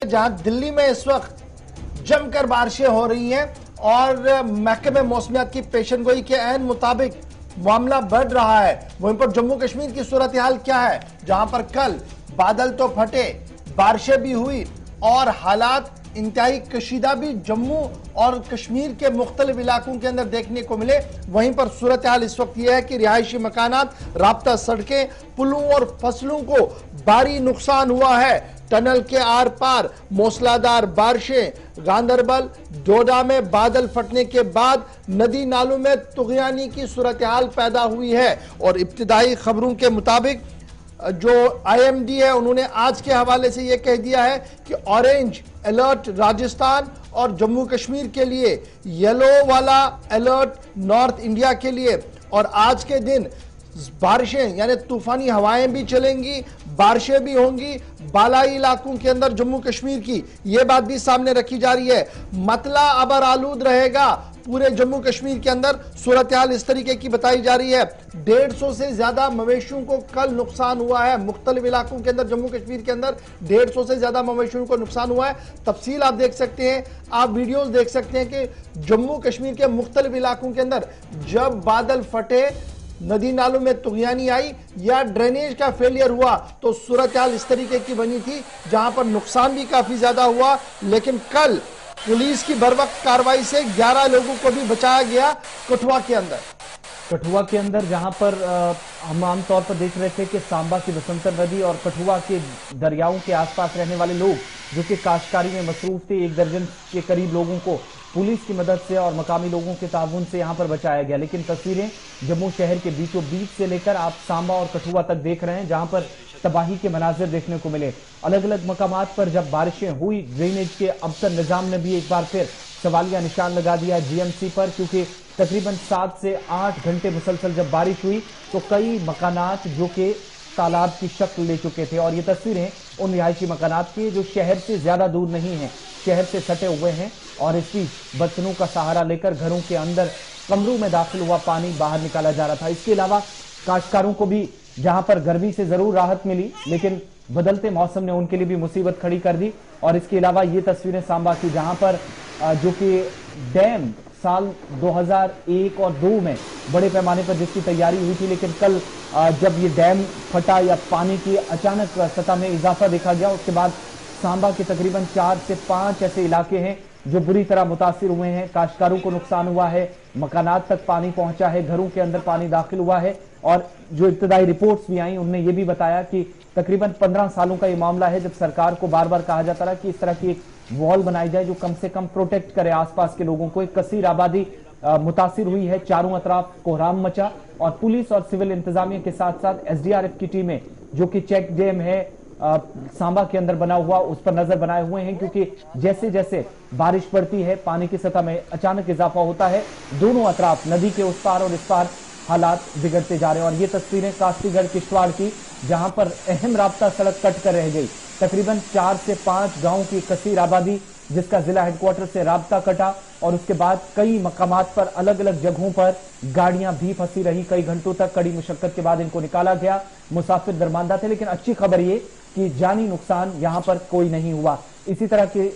जहां दिल्ली में इस वक्त जमकर बारिशें हो रही हैं और महकमे मौसमियात की पेशनगोई के ऐन मुताबिक मामला बढ़ रहा है। वहीं पर जम्मू कश्मीर की सूरत हाल क्या है, जहां पर कल बादल तो फटे, बारिशें भी हुई और हालात इंतहाई कशीदा भी जम्मू और कश्मीर के मुख्तलिफ इलाकों के अंदर देखने को मिले। वहीं पर सूरत हाल इस वक्त यह है कि रिहायशी मकानात, राब्ता सड़कें, पुलों और फसलों को भारी नुकसान हुआ है। टनल के आर पार मूसलाधार बारिशें, गांदरबल डोडा में बादल फटने के बाद नदी नालों में तुगयानी की सूरत हाल पैदा हुई है। और इब्तिदाई खबरों के मुताबिक जो IMD है उन्होंने आज के हवाले से यह कह दिया है कि ऑरेंज अलर्ट राजस्थान और जम्मू कश्मीर के लिए, येलो वाला अलर्ट नॉर्थ इंडिया के लिए। और आज के दिन बारिशें यानी तूफानी हवाएं भी चलेंगी, बारिशें भी होंगी बालाई इलाकों के अंदर जम्मू कश्मीर की, यह बात भी सामने रखी जा रही है। मतला अबर आलूद रहेगा पूरे जम्मू कश्मीर के अंदर। सूरत हाल इस तरीके की बताई जा रही है। 150 से ज्यादा मवेशियों को कल नुकसान हुआ है मुख्तलिफ इलाकों के अंदर। जम्मू कश्मीर के अंदर 150 से ज्यादा मवेशियों को नुकसान हुआ है। तफसील आप देख सकते हैं, आप वीडियोस देख सकते हैं कि जम्मू कश्मीर के मुख्तलिफ इलाकों के अंदर जब बादल फटे, नदी नालों में तुगयानी आई या ड्रेनेज का फेलियर हुआ तो सूरत हाल इस तरीके की बनी थी, जहां पर नुकसान भी काफी ज्यादा हुआ। लेकिन कल पुलिस की बरवक्त कार्रवाई से 11 लोगों को भी बचाया गया कठुआ के अंदर। जहां पर हम आमतौर पर देख रहे थे कि सांबा की बसंतर नदी और कठुआ के दरियाओं के आसपास रहने वाले लोग जो कि काश्तकारी में मसरूफ थे, 1 दर्जन के करीब लोगों को पुलिस की मदद से और मकामी लोगों के ताउन से यहां पर बचाया गया। लेकिन तस्वीरें जम्मू शहर के बीचों बीच से लेकर आप सांबा और कठुआ तक देख रहे हैं, जहां पर तबाही के मनाजिर देखने को मिले। अलग अलग मकामात पर जब बारिशें हुई, ड्रेनेज के अबतर निजाम ने भी एक बार फिर सवालिया निशान लगा दिया GMC पर, क्योंकि तकरीबन 7 से 8 घंटे मुसलसल जब बारिश हुई तो कई मकानात जो कि तालाब की शक्ल ले चुके थे। और ये तस्वीरें उन रिहायशी मकानात की जो शहर से ज्यादा दूर नहीं है, शहर से सटे हुए हैं। और इस बीच बर्तनों का सहारा लेकर घरों के अंदर कमरों में दाखिल हुआ पानी बाहर निकाला जा रहा था। इसके अलावा काश्तकारों को भी जहां पर गर्मी से जरूर राहत मिली, लेकिन बदलते मौसम ने उनके लिए भी मुसीबत खड़ी कर दी। और इसके अलावा ये तस्वीरें सांबा की, जहां पर जो कि डैम साल 2001 और 2 में बड़े पैमाने पर जिसकी तैयारी हुई थी, लेकिन कल जब ये डैम फटा या पानी की अचानक सतह में इजाफा देखा गया, उसके बाद सांबा के तकरीबन 4 से 5 ऐसे इलाके हैं जो बुरी तरह मुतासिर हुए हैं। काश्तकारों को नुकसान हुआ है, मकानात तक पानी पहुंचा है, घरों के अंदर पानी दाखिल हुआ है। और जो इब्तदाई रिपोर्ट्स भी आई उन्होंने ये भी बताया कि तकरीबन 15 सालों का ये मामला है जब सरकार को बार बार कहा जाता रहा कि इस तरह की एक वॉल बनाई जाए जो कम से कम प्रोटेक्ट करे आसपास के लोगों को। एक कसीर आबादी मुतासिर हुई है, चारों अतराफ कोहराम मचा। और पुलिस और सिविल इंतजामिया के साथ साथ SDRF की टीमें जो कि चेक डैम है सांबा के अंदर बना हुआ, उस पर नजर बनाए हुए हैं, क्योंकि जैसे जैसे बारिश बढ़ती है पानी की सतह में अचानक इजाफा होता है। दोनों अतराफ नदी के उस पार और इस पार हालात बिगड़ते जा रहे हैं। और ये तस्वीरें कास्तीगढ़ किश्तवाड़ की, जहां पर अहम राब्ता सड़क कट कर रह गई। तकरीबन 4 से 5 गांव की कसीर आबादी जिसका जिला हेडक्वार्टर से राब्ता कटा। और उसके बाद कई मकामात पर अलग अलग जगहों पर गाड़ियां भी फंसी रही। कई घंटों तक कड़ी मुशक्कत के बाद इनको निकाला गया। मुसाफिर दरमांदा थे, लेकिन अच्छी खबर ये कि जानी नुकसान यहां पर कोई नहीं हुआ। इसी तरह के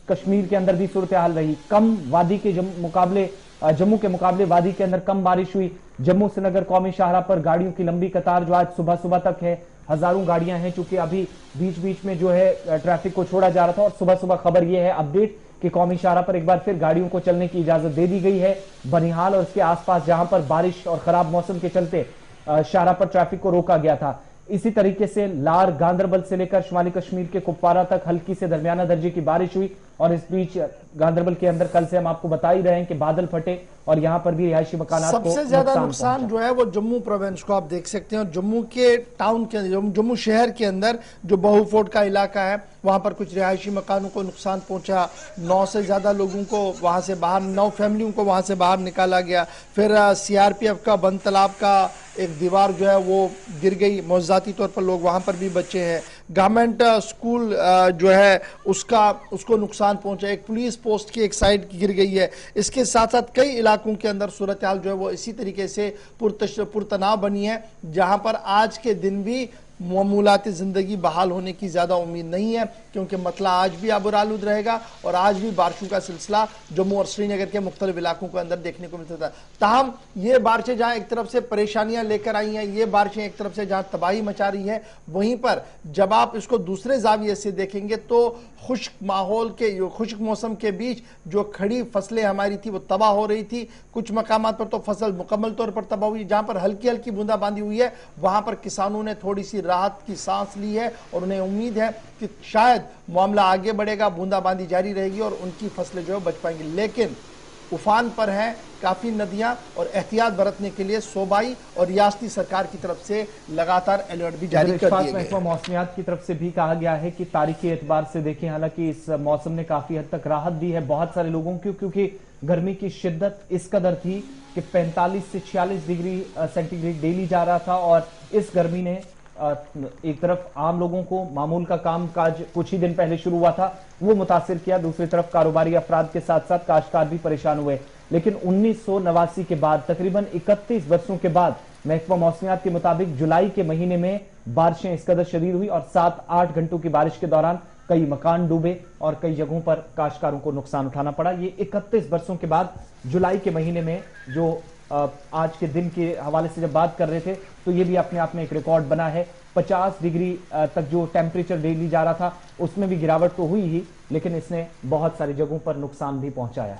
कश्मीर के अंदर भी सूरत हाल रही। कम वादी के जम्मू के मुकाबले वादी के अंदर कम बारिश हुई। जम्मू श्रीनगर कौमी शाहराह पर गाड़ियों की लंबी कतार जो आज सुबह सुबह तक है, हजारों गाड़ियां हैं, चूंकि अभी बीच बीच में जो है ट्रैफिक को छोड़ा जा रहा था। और सुबह सुबह खबर यह है अपडेट कि कौमी शाहराह पर एक बार फिर गाड़ियों को चलने की इजाजत दे दी गई है। बनिहाल और इसके आसपास जहां पर बारिश और खराब मौसम के चलते शाहराह पर ट्रैफिक को रोका गया था। इसी तरीके से लार गांदरबल से लेकर शुमाली कश्मीर के कुपवारा तक हल्की से दरमियाना दर्जे की बारिश हुई। और इस बीच गांदरबल के अंदर कल से हम आपको बता ही रहे हैं कि बादल फटे और यहां पर भी रिहायशी मकानात को सबसे ज्यादा नुकसान जो है वो जम्मू प्रोविंस को आप देख सकते हैं। और जम्मू के टाउन के जम्मू शहर के अंदर जो बहु फोर्ट का इलाका है, वहां पर कुछ रिहायशी मकानों को नुकसान पहुंचा। 9 से ज्यादा लोगों को वहां से बाहर, 9 फैमिलियों को वहां से बाहर निकाला गया। फिर CRPF का बंद तालाब का एक दीवार जो है वो गिर गई, मौजाती तौर पर लोग वहां पर भी बचे हैं। गवर्नमेंट स्कूल जो है उसको नुकसान पहुंचा। एक पुलिस पोस्ट की एक साइड गिर गई है। इसके साथ साथ कई इलाकों के अंदर सूरत हाल जो है वो इसी तरीके से पुरतनाव बनी है, जहां पर आज के दिन भी मामूलाती जिंदगी बहाल होने की ज्यादा उम्मीद नहीं है, क्योंकि मतला आज भी आबूरालूद रहेगा और आज भी बारिशों का सिलसिला जम्मू और श्रीनगर के मुख्तलिफ इलाकों के अंदर देखने को मिल सकता है। ताहम ये बारिशें जहां एक तरफ से परेशानियां लेकर आई हैं, ये बारिशें एक तरफ से जहां तबाही मचा रही है, वहीं पर जब आप इसको दूसरे जाविये से देखेंगे तो खुश्क माहौल के, खुश्क मौसम के बीच जो खड़ी फसलें हमारी थी वो तबाह हो रही थी। कुछ मकामात पर तो फसल मुकम्मल तौर पर तबाह हुई, जहां पर हल्की हल्की बूंदाबांदी हुई है वहां पर किसानों ने थोड़ी सी राहत की सांस ली है और उन्हें उम्मीद है कि शायद मामला आगे बढ़ेगा, बूंदाबांदी जारी रहेगी और उनकी फसलें जो है बच पाएंगी। लेकिन उफान पर हैं काफी नदियां और एहतियात बरतने के लिए सूबाई और रियासती सरकार की तरफ से लगातार अलर्ट भी जारी कर दिए गए। मौसमियात की तरफ से भी कहा गया है कि तारीखी एतबार से देखें, हालांकि इस मौसम ने काफी हद तक राहत दी है बहुत सारे लोगों को, क्योंकि गर्मी की शिद्दत इस कदर थी कि 45 से 46 डिग्री सेंटीग्रेड डेली जा रहा था और इस गर्मी ने एक तरफ आम लोगों को मामूल का काम काज कुछ ही दिन पहले शुरू हुआ था वो मुतासिर किया, दूसरी तरफ कारोबारी अफराद के साथ साथ काश्तकार भी परेशान हुए। लेकिन 1989 के बाद तकरीबन 31 वर्षों के बाद महकमा मौसमियात के मुताबिक जुलाई के महीने में बारिशें इस कदर शदीद हुई और 7-8 घंटों की बारिश के दौरान कई मकान डूबे और कई जगहों पर काश्तकारों को नुकसान उठाना पड़ा। ये 31 वर्षों के बाद जुलाई के महीने में जो आज के दिन के हवाले से जब बात कर रहे थे तो ये भी अपने आप में एक रिकॉर्ड बना है। 50 डिग्री तक जो टेम्परेचर डेली जा रहा था उसमें भी गिरावट तो हुई ही, लेकिन इसने बहुत सारी जगहों पर नुकसान भी पहुंचाया।